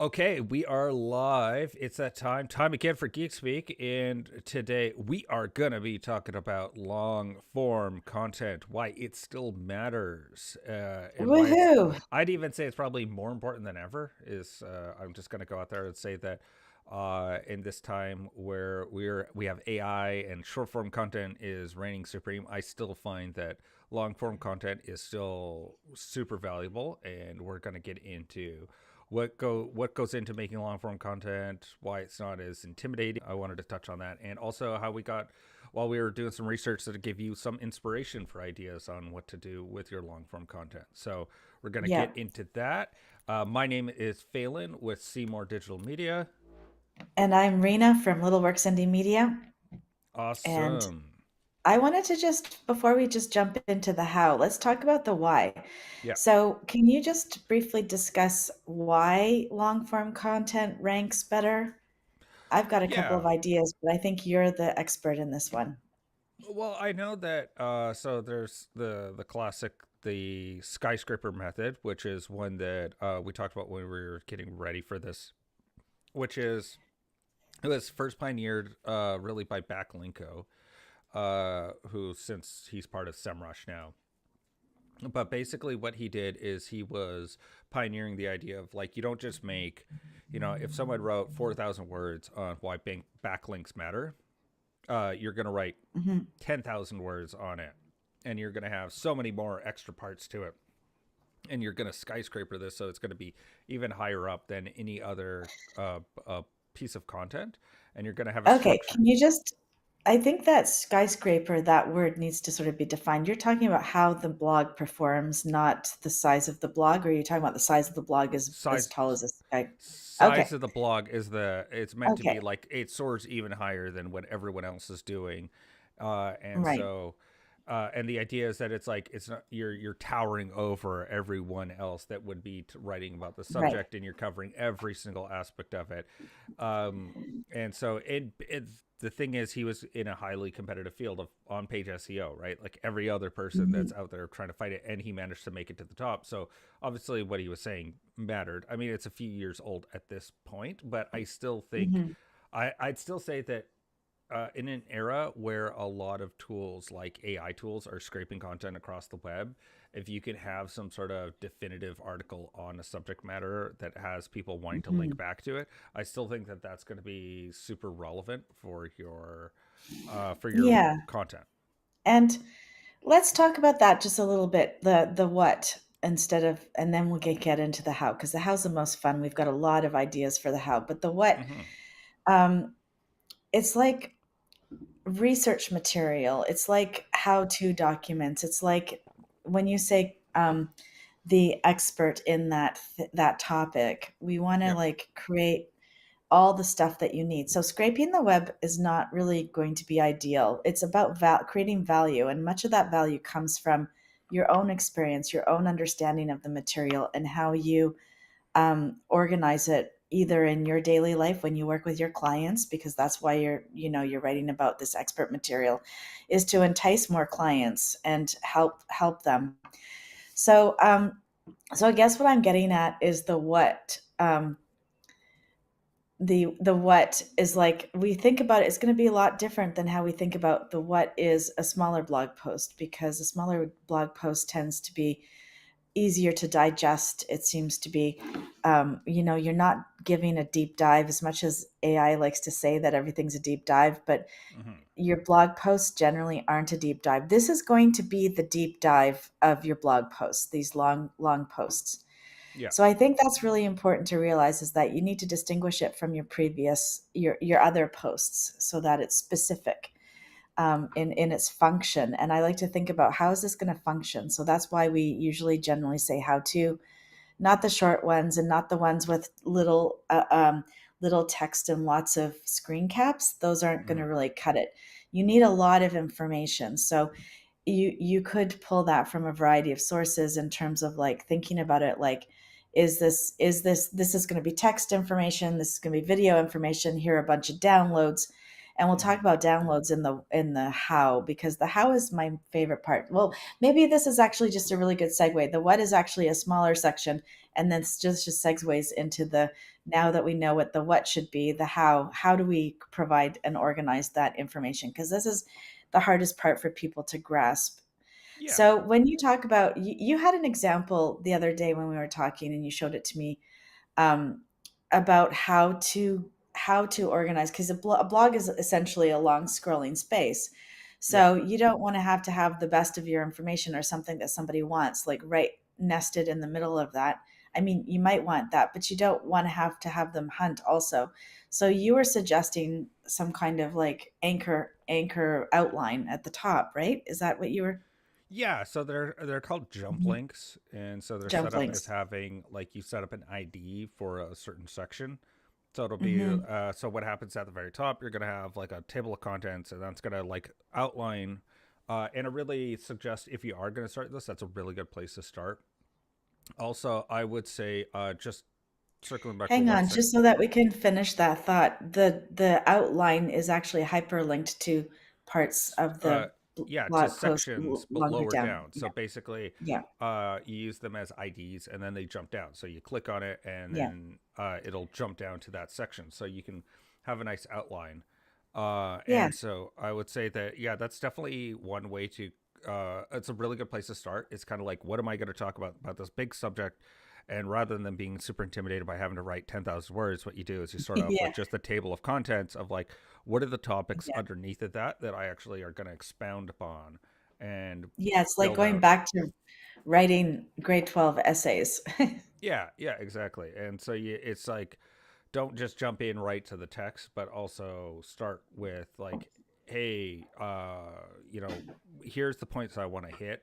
Okay, we are live. It's that time again for Geek Speak, and today we are gonna be talking about long form content, why it still matters, and why it's. Woohoo! I'd even say it's probably more important than ever. I'm just gonna go out there and say that in this time where we have AI and short form content is reigning supreme, I still find that long form content is still super valuable, and we're gonna get into what goes into making long form content, why it's not as intimidating. I wanted to touch on that, and also how we got while we were doing some research that give you some inspiration for ideas on what to do with your long form content. So we're gonna Yeah. get into that. My name is Phelan with Seymour Digital Media. And I'm Rena from Little Works Indie Media. And Awesome. I wanted to just, before we just jump into the how, let's talk about the why. Yeah. So, can you just briefly discuss why long form content ranks better? I've got a couple of Yeah. ideas, but I think you're the expert in this one. Well, I know that. So there's the classic, the skyscraper method, which is one that we talked about when we were getting ready for this, which is it was first pioneered really by Backlinko, who since he's part of SEMrush now. But basically, what he did is he was pioneering the idea of like you don't just make, if someone wrote 4,000 words on why backlinks matter, you're gonna write Mhm. 10,000 words on it, and you're gonna have so many more extra parts to it, and you're gonna skyscraper this so it's gonna be even higher up than any other piece of content, and you're gonna have a Okay, structure. can you just I think that skyscraper, that word needs to sort of be defined. You're talking about how the blog performs, not the size of the blog, or are you talking about the size of the blog is as Size tall as a sky? size Okay. of the blog is it's meant to Okay. be like it soars even higher than what everyone else is doing, and Right. so and the idea is that it's like it's not you're towering over everyone else that would be writing about the Right. subject, and you're covering every single aspect of it, um, and so the thing is he was in a highly competitive field of on page SEO, right? Like every other person that's Mhm. out there trying to fight it, and he managed to make it to the top. So obviously what he was saying mattered. I mean, it's a few years old at this point, but I still think Mhm. I'd still say that in an era where a lot of tools like AI tools are scraping content across the web, if you can have some sort of definitive article on a subject matter that has people wanting to link Mhm. back to it, I still think that that's going to be super relevant for your Yeah. content. And let's talk about that just a little bit, the what instead of, and then we'll get into the how, because the how's the most fun. We've got a lot of ideas for the how, but the what, Hmm. um, it's like research material. It's like how-to documents. It's like when you say the expert in that topic, we want to Yeah. like create all the stuff that you need. So scraping the web is not really going to be ideal. It's about creating value, and much of that value comes from your own experience, your own understanding of the material, and how you organize it either in your daily life when you work with your clients, because that's why you're writing about this expert material, is to entice more clients and help them. So I guess what I'm getting at is the what. The what is like, we think about it, it's going to be a lot different than how we think about the what is a smaller blog post, because a smaller blog post tends to be easier to digest. It seems to be, you're not giving a deep dive as much as AI likes to say that everything's a deep dive, but Hmm. your blog posts generally aren't a deep dive. This is going to be the deep dive of your blog posts, these long posts. Yeah. So I think that's really important to realize, is that you need to distinguish it from your other posts so that it's specific in its function. And I like to think about, how is this going to function? So that's why we usually generally say how to, not the short ones, and not the ones with little text and lots of screen caps. Those aren't going to Hmm. really cut it. You need a lot of information. So you could pull that from a variety of sources, in terms of like thinking about it like, this is going to be text information, this is going to be video information, here are a bunch of downloads, and we'll talk Hmm. about downloads in the how, because the how is my favorite part. Well, maybe this is actually just a really good segue. The what is actually a smaller section, and then it's just segues into the, now that we know what the what should be, the how do we provide and organize that information, because this is the hardest part for people to grasp. Yeah. So when you talk about, you had an example the other day when we were talking, and you showed it to me, um, about how to organize, because a blog is essentially a long scrolling space. Yeah. So you don't want to have the best of your information or something that somebody wants like right nested in the middle of that. I mean, you might want that, but you don't want to have them hunt also. So you were suggesting some kind of like anchor outline at the top, right? Is that what you were? Yeah, so they're called jump Mhm. links, and so they're set Jump up as links. having like you set up an ID for a certain section. So it'll be Hmm. so what happens at the very top, you're gonna have like a table of contents, and that's gonna like outline. And it really suggests if you are gonna start this, that's a really good place to start. Also, I would say just circling back for Hang one on, second. just so that we can finish that thought. The outline is actually hyperlinked to parts of Uh, the yeah, to blog post sections, but longer lower down. down. So Yeah, basically, yeah, you use them as IDs, and then they jump down. So you click on it, and yeah, then it'll jump down to that section. So you can have a nice outline. yeah, And so I would say that yeah, that's definitely one way to. It's a really good place to start. It's kind of like, what am I going to talk about this big subject? And rather than being super intimidated by having to write 10,000 words, what you do is you start off yeah, with just a table of contents of like, what are the topics yeah. underneath of that I actually are going to expound upon and Yeah, it's like build going out. back to writing grade 12 essays. Yeah, yeah, exactly. And so it's like, don't just jump in right to the text, but also start with like, hey, here's the points I want to hit.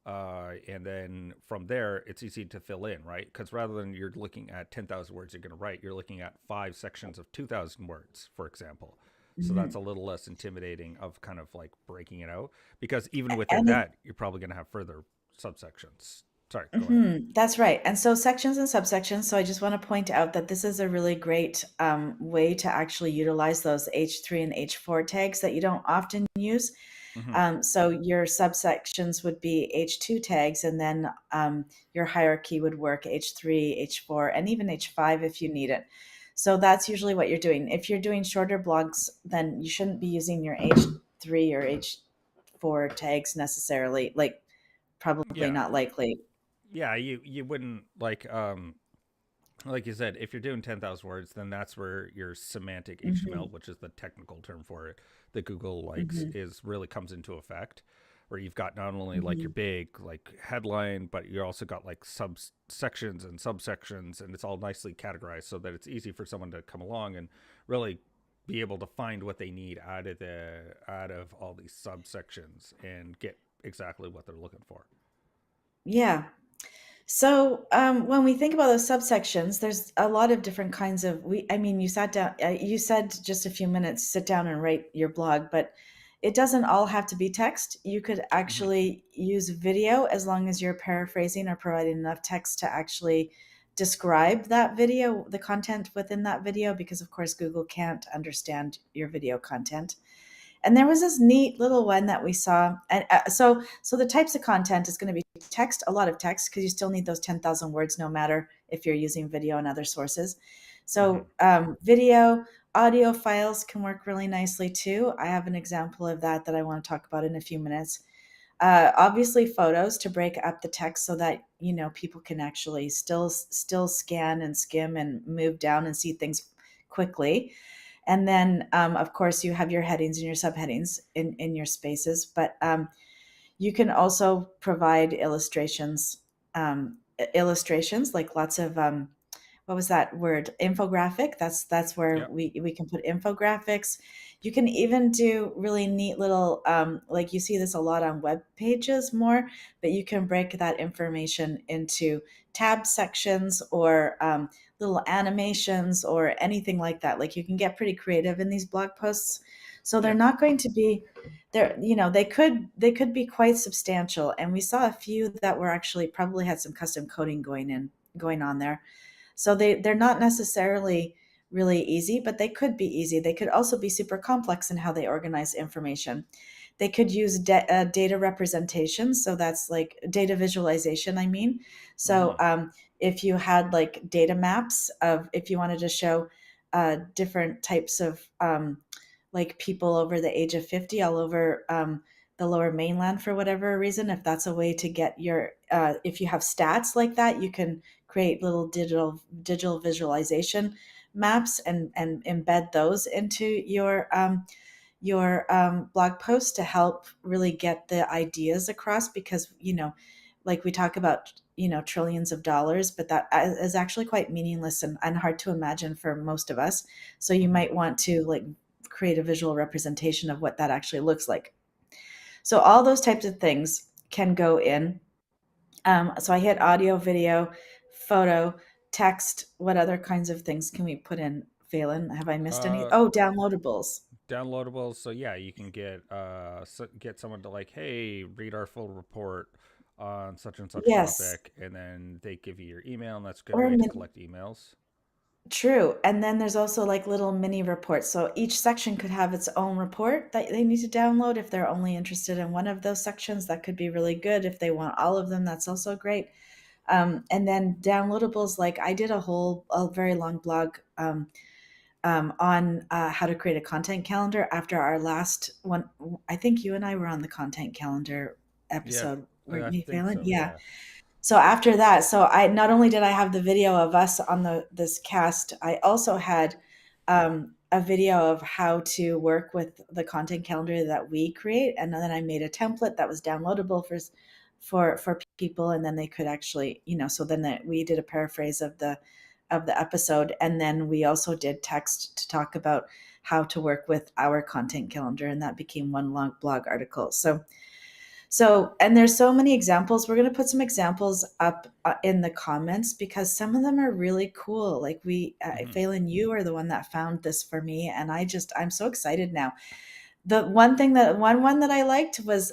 And then from there, it's easy to fill in, right? Because rather than you're looking at 10,000 words you're going to write, you're looking at five sections of 2,000 words, for example. So that's Mhm. a little less intimidating of kind of like breaking it out. Because even within And it, that, you're probably going to have further subsections. Sorry, go ahead. mhm, that's right. And so sections and subsections. So I just want to point out that this is a really great way to actually utilize those H3 and H4 tags that you don't often use. Hmm. So your subsections would be H2 tags, and then your hierarchy would work H3, H4, and even H5 if you need it. So that's usually what you're doing. If you're doing shorter blogs, then you shouldn't be using your H3 or H4 tags necessarily. Like, probably Yeah. not likely. Yeah, you wouldn't like you said, if you're doing 10,000 words, then that's where your semantic Hmm. HTML, which is the technical term for it, that Google likes, Hmm. is really comes into effect. Where you've got not only like your Hmm. big like headline, but you also got like subsections and subsections, and it's all nicely categorized so that it's easy for someone to come along and really be able to find what they need out of all these subsections and get exactly what they're looking for. Yeah. So when we think about those subsections, there's a lot of different kinds of. I mean, you sat down. You said just a few minutes, sit down and write your blog, but it doesn't all have to be text. You could Hmm. actually use video as long as you're paraphrasing or providing enough text to actually describe that video, the content within that video, because of course Google can't understand your video content. And there was this neat little one that we saw. And so the types of content is going to be text, a lot of text, because you still need those 10,000 words no matter if you're using video and other sources. Hmm. So video, audio files can work really nicely too. I have an example of that I want to talk about in a few minutes. Obviously photos to break up the text so that people can actually still scan and skim and move down and see things quickly. And then, of course, you have your headings and your subheadings in your spaces, but you can also provide illustrations like lots of what was that word, infographic. That's where Yep. we can put infographics. You can even do really neat little like you see this a lot on web pages more, but you can break that information into tab sections or little animations or anything like that. Like you can get pretty creative in these blog posts, so they're Yeah. not going to be there. They could be quite substantial, and we saw a few that were actually probably had some custom coding going on there. So they're not necessarily really easy, but they could be easy. They could also be super complex in how they organize information. They could use data representation. So that's like data visualization, I mean. So Mm-hmm. if you had like data maps of, if you wanted to show different types of like people over the age of 50 all over the lower mainland for whatever reason, if that's a way to get your, if you have stats like that, you can create little digital visualization maps and embed those into your blog post to help really get the ideas across, because like we talk about trillions of dollars, but that is actually quite meaningless and hard to imagine for most of us. So you Mm-hmm. might want to like create a visual representation of what that actually looks like. So all those types of things can go in. So I hit audio, video, photo, text. What other kinds of things can we put in, Phelan? Have I missed any? Uh, Oh, downloadables. Downloadables. So yeah, you can get get someone to like, hey, read our full report on such and such Yes. topic, and then they give you your email, and that's a good Or way to collect emails. true. And then there's also like little mini reports. So each section could have its own report that they need to download. If they're only interested in one of those sections, that could be really good. If they want all of them, that's also great. And then downloadables, like I did a very long blog on how to create a content calendar after our last one. I think you and I were on the content calendar Yeah, episode, weren't I you, think Phelan? so. Yeah. Yeah. So after that, so I not only did I have the video of us on this cast, I also had a video of how to work with the content calendar that we create, and then I made a template that was downloadable for people, and then they could actually, so then we did a paraphrase of the episode, and then we also did text to talk about how to work with our content calendar, and that became one long blog article. And there's so many examples. We're going to put some examples up in the comments because some of them are really cool. Like Mm-hmm. Phelan, you are the one that found this for me, and I'm so excited now. The one thing that one that I liked was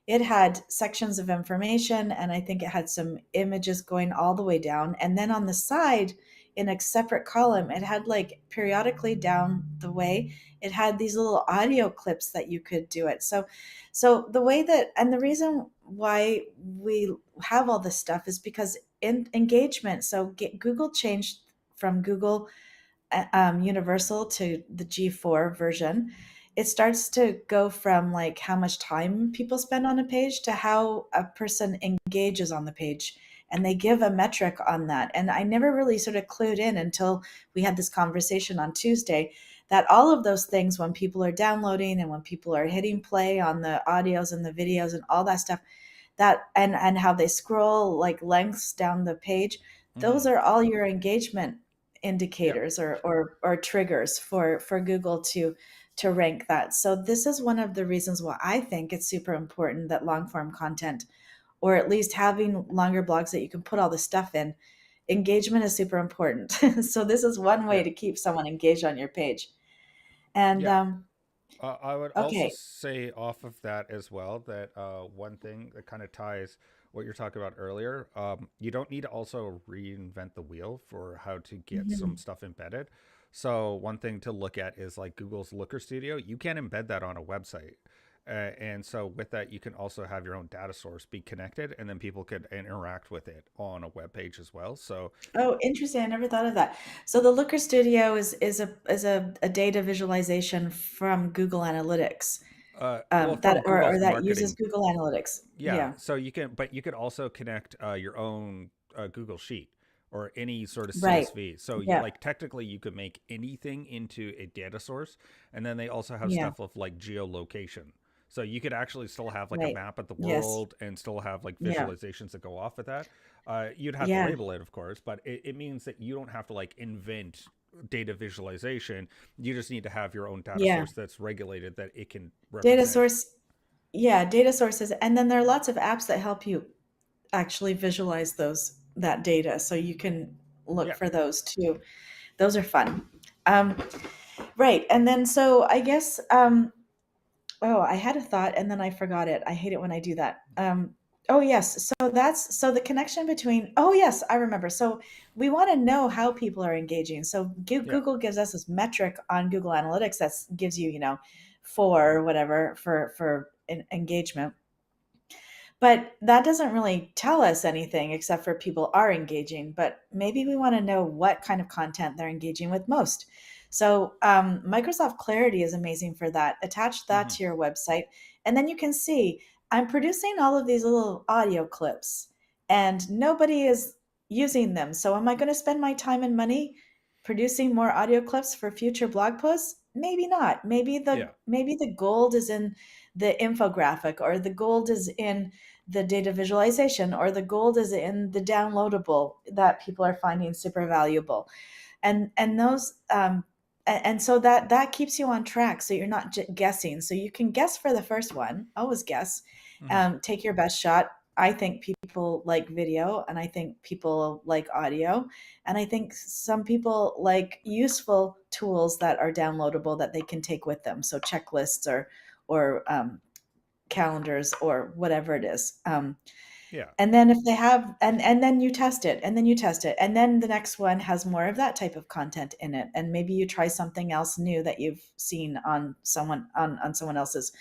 it had sections of information, and I think it had some images going all the way down, and then on the side in a separate column, it had like periodically down the way, it had these little audio clips that you could do it. So the way that, and the reason why we have all this stuff is because in engagement. So Google changed from Google Universal to the G4 version. It starts to go from like how much time people spend on a page to how a person engages on the page. And they give a metric on that. And I never really sort of clued in until we had this conversation on Tuesday that all of those things, when people are downloading and when people are hitting play on the audios and the videos and all that stuff, that and how they scroll like lengths down the page, Mm-hmm. those are all your engagement Yep. indicators or triggers for Google to rank that. So this is one of the reasons why I think it's super important that long form content, or at least having longer blogs that you can put all the stuff in, engagement is super important. So this is one way Yep. to keep someone engaged on your page. And Yeah. I would also okay. say off of that as well that one thing that kind of ties what you're talking about earlier, you don't need to also reinvent the wheel for how to get some Mhm. stuff embedded. So one thing to look at is like Google's Looker Studio. You can embed that on a website. And so with that, you can also have your own data source be connected, and then people could interact with it on a web page as well. So Oh, interesting. I never thought of that. So the Looker Studio is a data visualization from Google Analytics. well, from Or Google's that uses marketing. Google Analytics. Yeah, Yeah. so you can, but you could also connect your own Google Sheet or any sort of Right. CSV. So you, Yeah. like technically, you could make anything into a data source, and then they also have Yeah. stuff of like geolocation. So you could actually still have like a Right. map of the Yes. world and still have like Yeah. visualizations that go off of that. You'd have to Yeah. label it, of course, but it means that you don't have to like invent data visualization. You just need to have your own data Yeah. source that's regulated that it can Data represent. source. Yeah. Data sources. And then there are lots of apps that help you actually visualize that data. So you can look Yeah. for those too. Those are fun. Um, right. And then so I guess oh, I had a thought and then I forgot it. I hate it when I do that. Oh yes. So the connection between, oh yes, I remember. So we want to know how people are engaging. So Yeah. Google gives us this metric on Google Analytics that gives you, for whatever for engagement. But that doesn't really tell us anything except for people are engaging. But maybe we want to know what kind of content they're engaging with most. So Microsoft Clarity is amazing for that. Attach that Hmm. to your website, and then you can see I'm producing all of these little audio clips, and nobody is using them. So am I going to spend my time and money producing more audio clips for future blog posts? Maybe not. Yeah. Maybe the gold is in the infographic, or the gold is in the data visualization, or the gold is in the downloadable that people are finding super valuable. And those and so that keeps you on track, so you're not guessing. So you can guess for the first one, always guess. Hmm. Take your best shot. I think people like video, and I think people like audio, and I think some people like useful tools that are downloadable that they can take with them, so checklists or calendars or whatever it is. Yeah. And then if they have, and then you test it, and then you test it, and then the next one has more of that type of content in it, and maybe you try something else new that you've seen on someone else's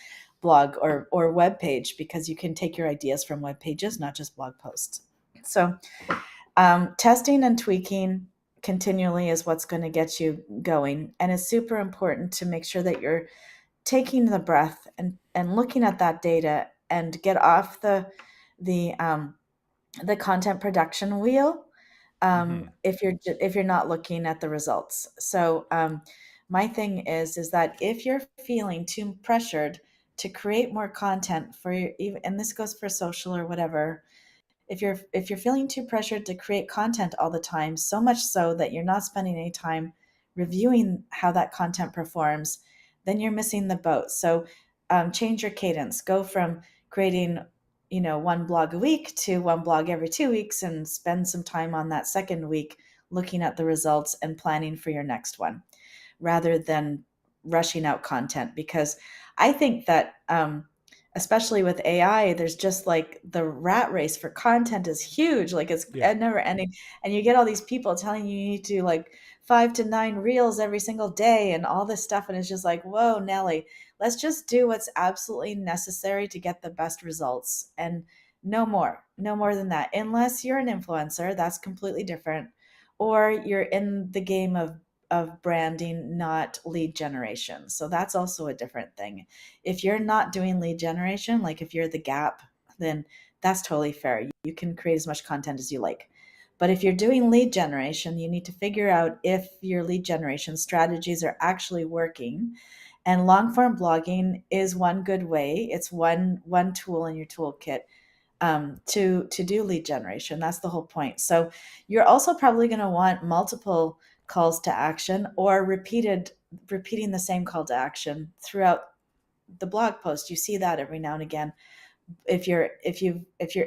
blog or web page, because you can take your ideas from web pages, not just blog posts. So testing and tweaking continually is what's going to get you going, and it's super important to make sure that you're taking the breath and looking at that data, and get off the the content production wheel, Hmm. if you're not looking at the results. So my thing is that if you're feeling too pressured to create more content for your, even, and this goes for social or whatever, if you're feeling too pressured to create content all the time, so much so that you're not spending any time reviewing how that content performs, then you're missing the boat. So change your cadence. Go from creating, one blog a week to one blog every 2 weeks, and spend some time on that second week looking at the results and planning for your next one, rather than rushing out content. Because I think that especially with AI, there's just like the rat race for content is huge. Like it's Yeah. never ending. And you get all these people telling you need to like 5 to 9 reels every single day and all this stuff. And it's just like, whoa, Nelly, let's just do what's absolutely necessary to get the best results. And no more than that. Unless you're an influencer, that's completely different. Or you're in the game of branding, not lead generation. So that's also a different thing. If you're not doing lead generation, like if you're the Gap, then that's totally fair. You can create as much content as you like. But if you're doing lead generation, you need to figure out if your lead generation strategies are actually working. And long form blogging is one good way. It's one tool in your toolkit to do lead generation. That's the whole point. So you're also probably going to want multiple calls to action, or repeating the same call to action throughout the blog post. You see that every now and again. If you're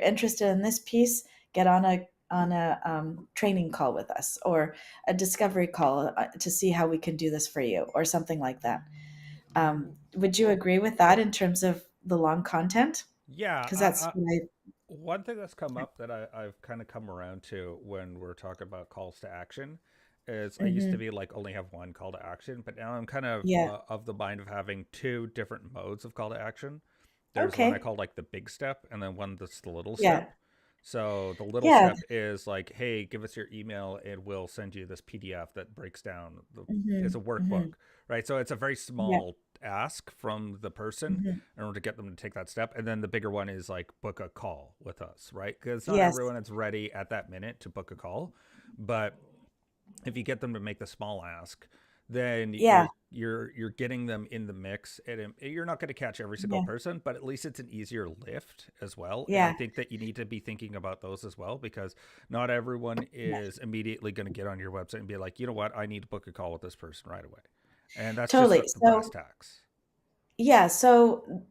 interested in this piece, get on a training call with us, or a discovery call to see how we can do this for you, or something like that. Would you agree with that in terms of the long content? Yeah. Because that's what I. One thing that's come up that I've kind of come around to when we're talking about calls to action is I used to Mhm. be like only have one call to action, but now I'm kind Yeah. of the mind of having two different modes of call to action. There's one I Okay. call like the big step, and then one that's the little Yeah. step. So the little Yeah. step is like, hey, give us your email and we'll send you this PDF that breaks down it's a Mhm. workbook, Mhm. right? So it's a very Yeah. small ask from the person Mhm. in order to get them to take that step. And then the bigger one is like book a call with us, right? Because not Yes. everyone is ready at that minute to book a call. But if you get them to make the small ask, then Yeah. you're getting them in the mix, and you're not going to catch every single Yeah. person, but at least it's an easier lift as well. And I Yeah. think that you need to be thinking about those as well, because not everyone Yeah. is immediately going to get on your website and be like, you know what, I need to book a call with this person right away, and that's just Totally. the brass So tacks. yeah, so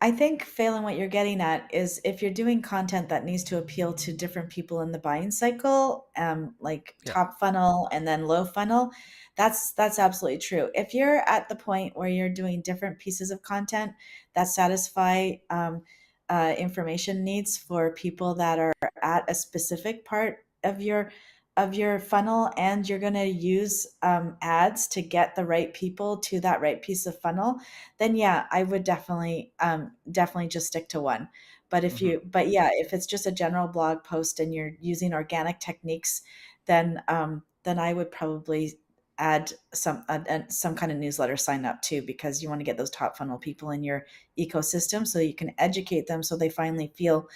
I think, Phelan, what you're getting at is if you're doing content that needs to appeal to different people in the buying cycle, like Yeah. top funnel and then low funnel, that's absolutely true. If you're at the point where you're doing different pieces of content that satisfy information needs for people that are at a specific part of your funnel, and you're going to use ads to get the right people to that right piece of funnel, then yeah, I would definitely just stick to one. But Hmm. if it's just a general blog post and you're using organic techniques, then I would probably add some kind of newsletter sign up too, because you want to get those top funnel people in your ecosystem so you can educate them so they finally feel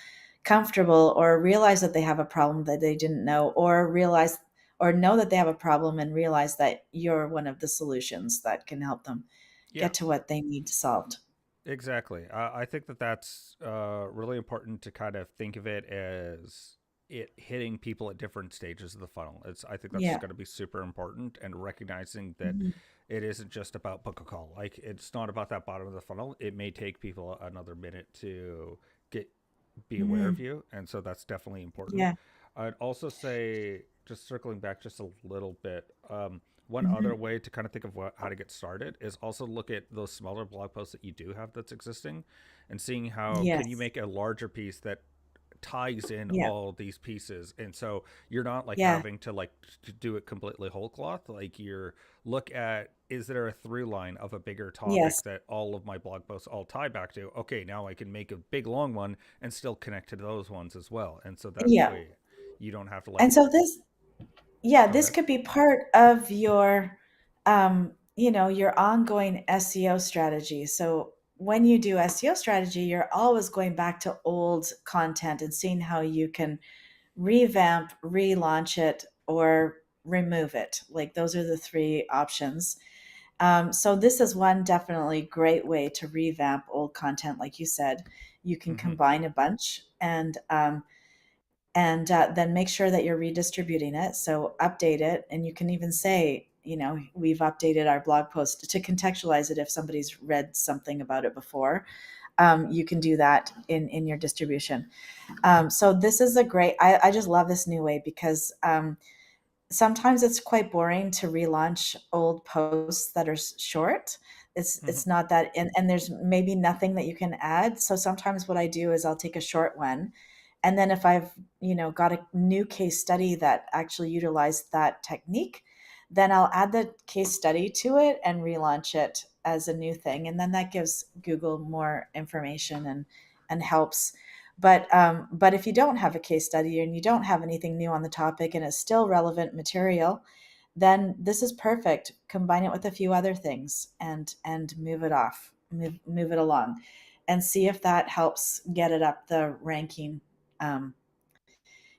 comfortable or realize that they have a problem that they didn't know, or realize or know that they have a problem and realize that you're one of the solutions that can help them Yeah. get to what they need solved. Exactly. I think that that's really important to kind of think of it as it hitting people at different stages of the funnel. I think that's Yeah. going to be super important, and recognizing that Mhm. it isn't just about book a call. Like, it's not about that bottom of the funnel. It may take people another minute to get be aware of Mhm. you, and so that's definitely important. Yeah. I'd also say, just circling back just a little bit, one other Mhm. way to kind of think of how to get started is also look at those smaller blog posts that you do have that's existing, and seeing how can you Yes. make a larger piece that ties in Yeah. all these pieces. And so you're not like Yeah. having to like to do it completely whole cloth. Like, you're look at, is there a through line of a bigger Yes. topic that all of my blog posts all tie back to? Okay, now I can make a big long one and still connect to those ones as well. And so that Yeah. way you don't have to like And so go this ahead. could be part of your your ongoing SEO strategy. So when you do SEO strategy, you're always going back to old content and seeing how you can revamp, relaunch it, or remove it. Like those are the three options. So this is one definitely great way to revamp old content. Like you said, you can Mm-hmm. combine a bunch and then make sure that you're redistributing it. So update it, and you can even say, we've updated our blog post to contextualize it if somebody's read something about it before. You can do that in your distribution. So this is a great. I just love this new way because sometimes it's quite boring to relaunch old posts that are short. Mm-hmm. It's not that, and there's maybe nothing that you can add. So sometimes what I do is I'll take a short one, and then if I've got a new case study that actually utilized that technique, then I'll add the case study to it and relaunch it as a new thing, and then that gives Google more information and helps. But if you don't have a case study and you don't have anything new on the topic and it's still relevant material, then this is perfect. Combine it with a few other things and move it off, move it along, and see if that helps get it up the ranking. Um,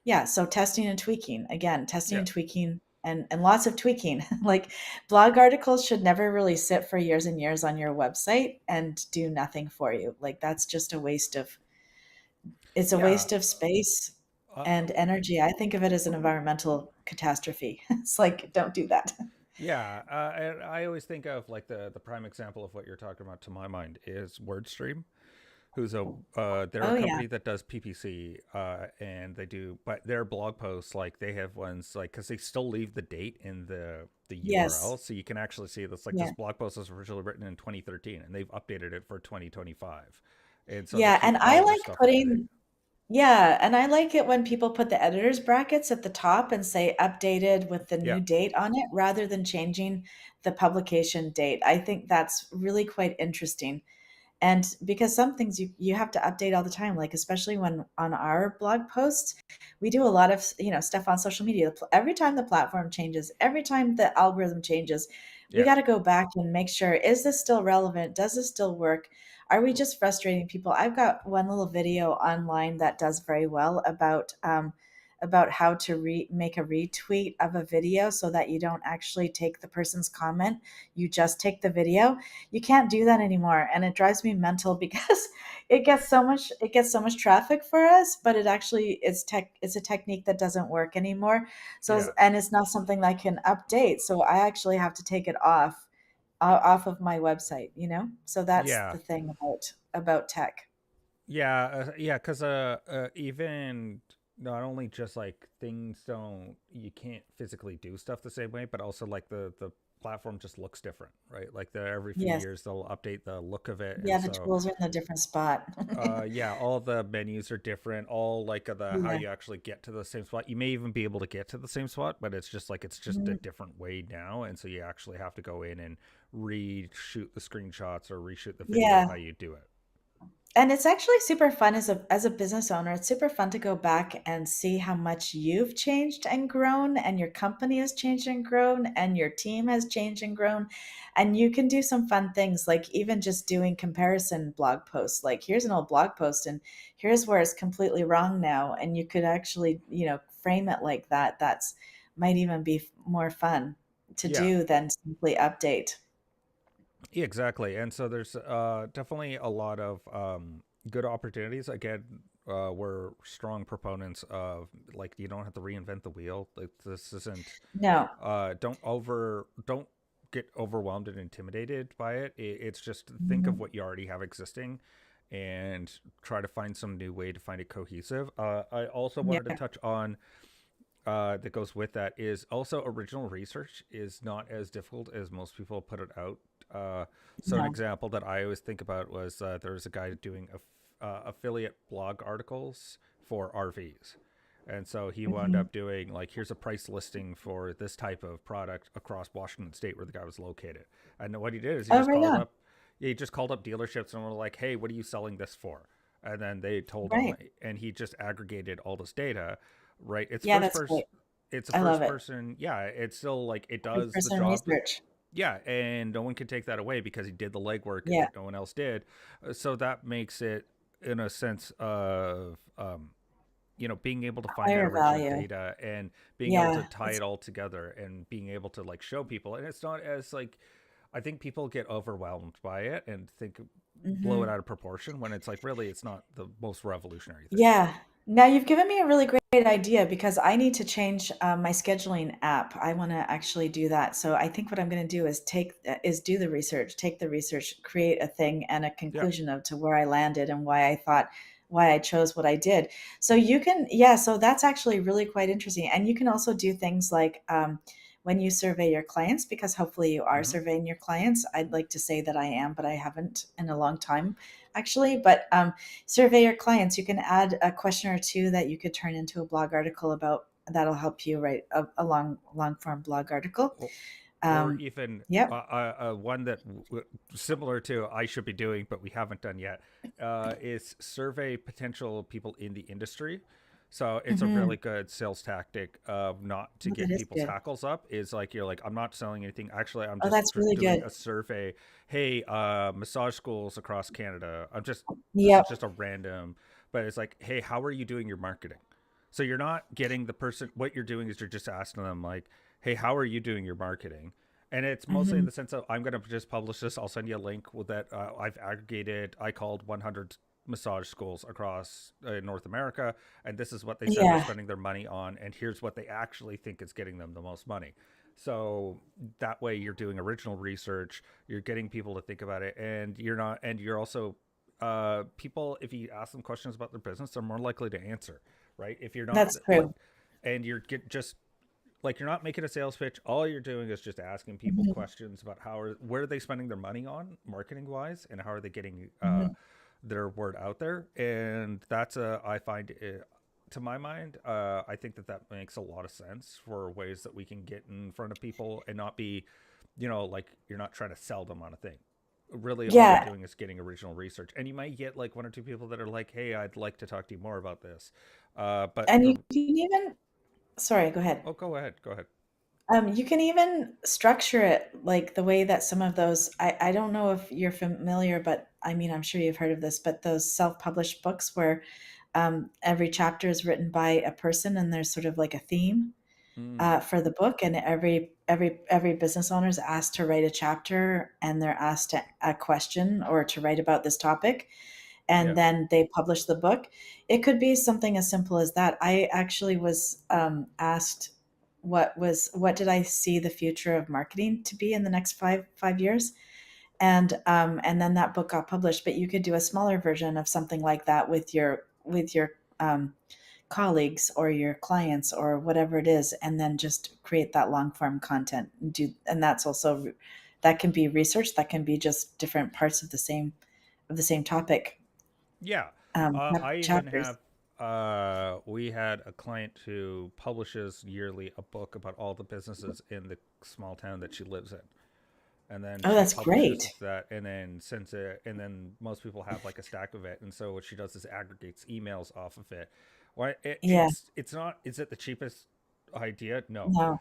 yeah, so testing and tweaking again, testing Yeah. and tweaking. And lots of tweaking. Like blog articles should never really sit for years and years on your website and do nothing for you. Like that's just a waste of it's a Yeah. waste of space uh, and energy. I think of it as an environmental catastrophe. It's like, don't do that. Yeah, and I always think of like the prime example of what you're talking about to my mind is WordStream, who's a they're a Oh yeah. company that does PPC, and they do, but their blog posts, like, they have ones like, because they still leave the date in the Yes. URL, so you can actually see that's like, Yeah. this blog post was originally written in 2013 and they've updated it for 2025, and so they Yeah. keep all their stuff up to date. And I like it when people put the editor's brackets at the top and say updated with the Yeah, new date on it rather than changing the publication date. I think that's really quite interesting. And because some things you have to update all the time, like especially when on our blog posts, we do a lot of stuff on social media. Every time the platform changes, every time the algorithm changes, we yeah, got to go back and make sure, is this still relevant? Does this still work? Are we just frustrating people? I've got one little video online that does very well about how to make a retweet of a video so that you don't actually take the person's comment, you just take the video. You can't do that anymore, and it drives me mental because it gets so much traffic for us, but it's a technique that doesn't work anymore. yeah, And it's not something that I can update, so I actually have to take it off of my website, so that's yeah. the thing about tech. Yeah, yeah, because even not only just like things don't, you can't physically do stuff the same way, but also like the platform just looks different, right? Like every few Yes. years they'll update the look of it, and Yeah, the so tools are in a different spot. yeah, all the menus are different. All like the how Yeah. you actually get to the same spot. You may even be able to get to the same spot, but it's just a Mhm. different way now, and so you actually have to go in and reshoot the screenshots or reshoot the video Yeah. how you do it. And it's actually super fun as a business owner. It's super fun to go back and see how much you've changed and grown, and your company has changed and grown, and your team has changed and grown. And you can do some fun things, like even just doing comparison blog posts. Like, here's an old blog post, and here's where it's completely wrong now. And you could actually, frame it like that. That's might even be more fun to Yeah, do than simply update. yeah, exactly. And so there's definitely a lot of good opportunities. Again, we're strong proponents of like you don't have to reinvent the wheel. Like this isn't No. don't get overwhelmed and intimidated by it. It's just think of Mhm. what you already have existing and try to find some new way to find it cohesive. I also wanted to Yeah. touch on that goes with that is also original research is not as difficult as most people put it out. So an No. example that I always think about was there was a guy doing affiliate blog articles for RVs. And so he wound Mhm. up doing like, here's a price listing for this type of product across Washington State where the guy was located. And what he did is Oh, right on. he just called up dealerships and were like, hey, what are you selling this for? And then they told him, Right. and he just aggregated all this data, right? Yeah, that's great. It's a I love first it. person. Yeah, it's still like it First does the person job. research. Yeah, and no one can take that away because he did the legwork Yeah, that no one else did. So that makes it, in a sense of, being able to find that higher original value. data and being able to Yeah, tie it's it all together and being able to like show people. And it's not as like, I think people get overwhelmed by it and think blow it mhm. out of proportion when it's like really it's not the most revolutionary thing. Yeah. Now you've given me a really great idea because I need to change my scheduling app. I want to actually do that. So I think what I'm going to do is do the research, take the research, create a thing and a Yeah. conclusion of to where I landed and why I chose what I did. So you can, yeah. So that's actually really quite interesting. And you can also do things like when you survey your clients, because hopefully you are Hmm. surveying your clients. I'd like to say that I am, but I haven't in a long time actually. But survey your clients. You can add a question or two that you could turn into a blog article about. That'll help you write a long form blog article. Or Um, even yep. one that similar to I should be doing, but we haven't done yet, is survey potential people in the industry. So it's a Hmm. really good sales tactic of not to Oh, that get is people's good. hackles up. Is like you're like I'm not selling anything. Actually, I'm Oh, just that's really doing good. a survey. Hey, massage schools across Canada. This is Yep. just a random, but it's like, hey, how are you doing your marketing? So you're not getting the person. What you're doing is you're just asking them like, hey, how are you doing your marketing? And it's mostly in Hmm. the sense of I'm going to just publish this. I'll send you a link with that. I've aggregated. I called 100 massage schools across North America, and this is what they said they're Yeah. spending their money on, and here's what they actually think is getting them the most money. So that way, you're doing original research. You're getting people to think about it, and you're not. And you're also people. If you ask them questions about their business, they're more likely to answer. Right? If you're not That's like, true. and you're get just like you're not making a sales pitch. All you're doing is just asking people Hmm. questions about where are they spending their money on marketing wise, and how are they getting Hmm. their word out there. And that's a I find it, to my mind, I think that makes a lot of sense for ways that we can get in front of people and not be, like you're not trying to sell them on a thing. Really, all you're Yeah. doing is getting original research, and you might get like one or two people that are like, "Hey, I'd like to talk to you more about this." But And the you can even, sorry, go ahead. Oh, go ahead, go ahead. You can even structure it like the way that some of those, I don't know if you're familiar, but I mean, I'm sure you've heard of this, but those self published books where every chapter is written by a person and there's sort of like a theme Mm, for the book, and every business owner is asked to write a chapter, and they're asked a question or to write about this topic, and yeah. then they publish the book. It could be something as simple as that. I actually was asked what did I see the future of marketing to be in the next five years, and then that book got published. But you could do a smaller version of something like that with your um, colleagues or your clients or whatever it is, and then just create that long form content and and that's also, that can be research, that can be just different parts of the same topic, Yeah. I even chapters. have, we had a client who publishes yearly a book about all the businesses in the small town that she lives in. And then Oh, she that's publishes great. that and then sends it. And then most people have like a stack of it. And so what she does is aggregates emails off of it. Why Yeah. it's not, is it the cheapest idea? No. No.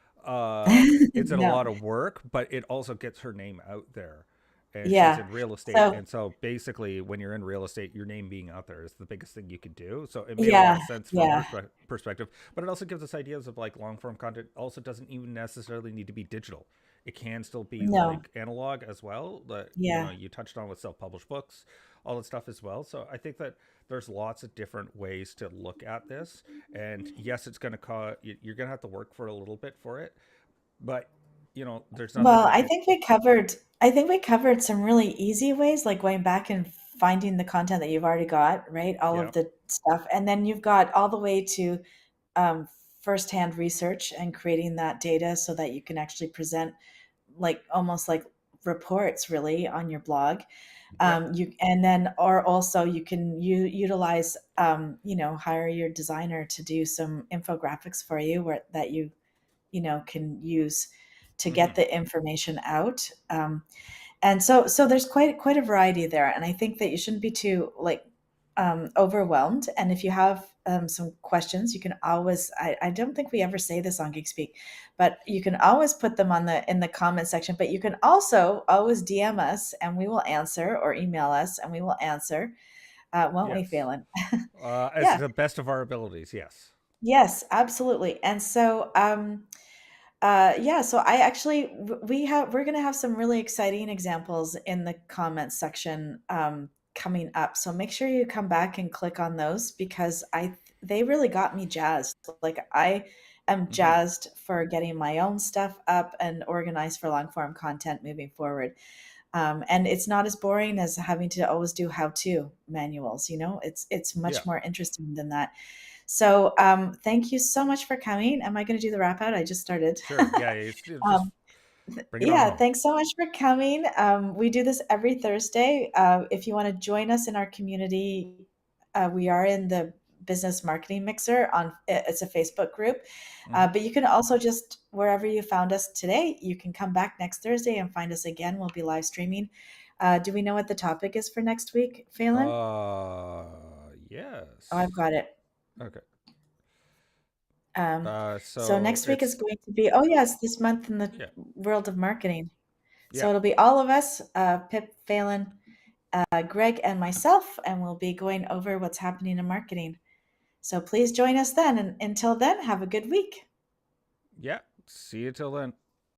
It's a No. lot of work, but it also gets her name out there. And she's Yeah. in real estate. So And so basically, when you're in real estate, your name being out there is the biggest thing you can do. So it made a lot yeah, of sense from her yeah. perspective. But it also gives us ideas of like long form content, also doesn't even necessarily need to be digital. It can still be No. like analog as well. That, you know, Yeah. you touched on with self published books, all that stuff as well. So I think that there's lots of different ways to look at this. And yes, it's going to cost, you're going to have to work for a little bit for it, but you know, there's nothing Well, like it. I think we covered some really easy ways, like going back and finding the content that you've already got, right? All Yeah. of the stuff. And then you've got all the way to um, firsthand research and creating that data so that you can actually present like almost like reports really on your blog. Yeah. You and then or also you can utilize you know, hire your designer to do some infographics for you where that you know, can use to Hmm. get the information out. And so there's quite a variety there, and I think that you shouldn't be too like overwhelmed. And if you have some questions, you can always, I don't think we ever say this on Geek Speak, but you can always put them on the in the comment section. But you can also always DM us and we will answer, or email us and we will answer. Won't we, Yes. Phelan? As Yeah. the best of our abilities. Yes. Yes, absolutely. And so yeah, so I actually we're going to have some really exciting examples in the comments section coming up. So make sure you come back and click on those because I they really got me jazzed. Like I am Hmm. jazzed for getting my own stuff up and organized for long form content moving forward. And it's not as boring as having to always do how to manuals. You know, it's Yeah. much more interesting than that. So thank you so much for coming. Am I going to do the wrap out? I just started. Sure. Yeah. It's just um, bring it on yeah, home. thanks so much for coming. We do this every Thursday. If you want to join us in our community, we are in the Business Marketing Mixer on it's a Facebook group. Hmm. But you can also just wherever you found us today, you can come back next Thursday and find us again. We'll be live streaming. Do we know what the topic is for next week, Phelan? Oh, Yes. I've got it. Okay. Um, so So next week is it's, going to be, oh yes, this month in the yeah. world of marketing. So Yeah. it'll be all of us, Pip, Phelan, Greg, and myself, and we'll be going over what's happening in marketing. So please join us then. And until then, have a good week. Yeah. See you till then.